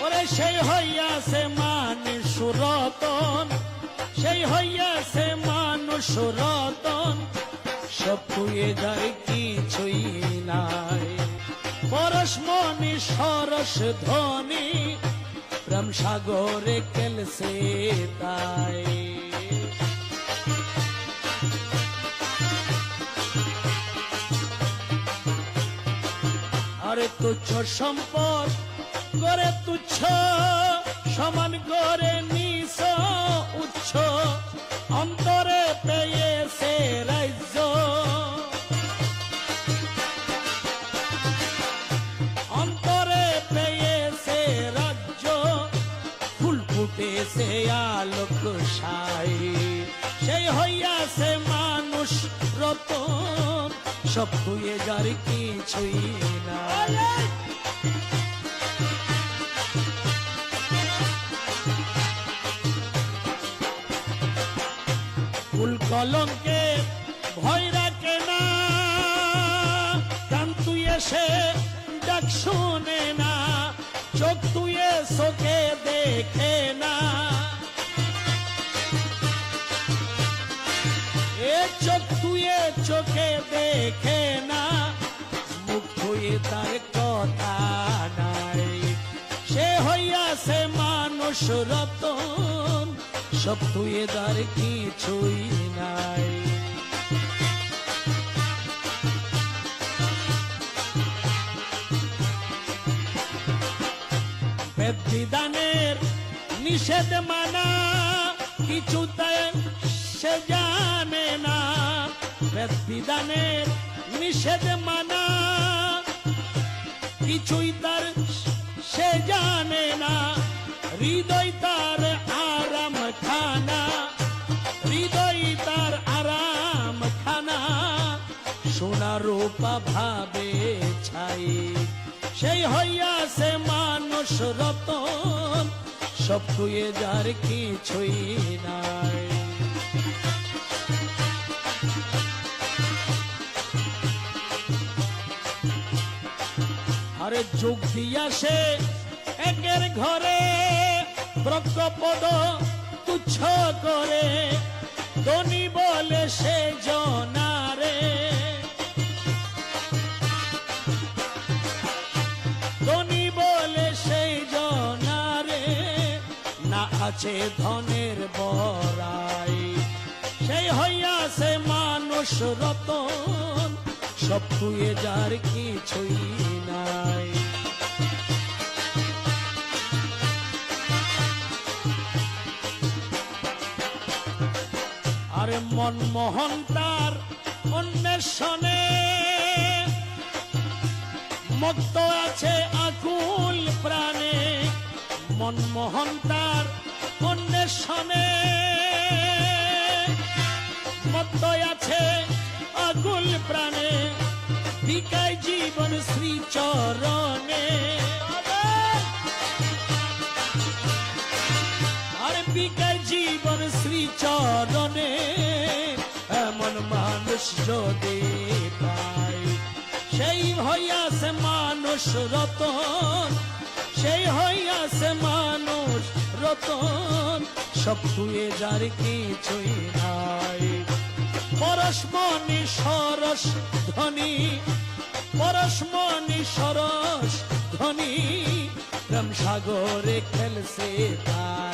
ওরে সেই হইয়াছে মানুষ রতন, সেই হইয়াছে মানুষ রতন, সব খুয়ে যায় কিছুই নাই। পরশমণি সরস ধ্বনি প্রেম সাগরে খেলছে তাই। আরে তুচ্ছ সম্পদ করে তুচ্ছ, সমান করে নিছ উচ্চ, অন্তরে পেয়েছে রাজ্য। অন্তরে পেয়েছে রাজ্য, ফুল ফুটেছে আলোক সাই। সেই হইয়াছে মানুষ রতন, সব খুয়ে যার কিছুই নাই। ফুল কলঙ্কে ভয় রাখে না, কান তুই এসে ডাক শুনে না, চোখ তুয়ে চোখে দেখে না। এ চোখ তুয়ে চোখে দেখে না, মুখ ধুয়ে তার কথা নাই। সে হইয়াছে মানুষ রতন, সব তুয়ে তার কিছুই নাই। বেদ বিধানের নিষেধ মানা, কিছু সে জানে না। বেদ বিধানের নিষেধ মানা, কিছুই তার সে জানে না। হৃদয় তার আরাম খানা, হৃদয় তার আরাম খানা, সোনা রূপা ভাবে ছাই। সেই হইয়াছে মানুষ রতন, সব তুয়ে যার কিছুই নাই। আরে যোগ দিয়া সে একের ঘরে, ব্রহ্মপদ তুচ্ছ করে, ধনী বলে সে জনারে। ধনী বলে সেই জনারে, না আছে ধনের বড়াই। সেই হইয়াছে মানুষ রতন, সব তুয়ে যার কিছুই নাই। আরে মনমোহন তার অন্বেষণে, মত্ত আছে আকুল প্রাণে। মনমোহন তার অন্বেষণে, মত্ত আছে আকুল প্রাণে। বিকায় জীবন শ্রীচরণে, আর বিকায় জীবন শ্রীচরণে। এমন মানুষ যদি পাই, সেই হইয়াছে মানুষ রতন, সেই হইয়াছে মানুষ রতন, সব তুয়ে যার কিছুই নাই। পরশমণি সরস ধ্বনি, পরশমণি সরস ধ্বনি, প্রেম সাগরে খেলছে তাই।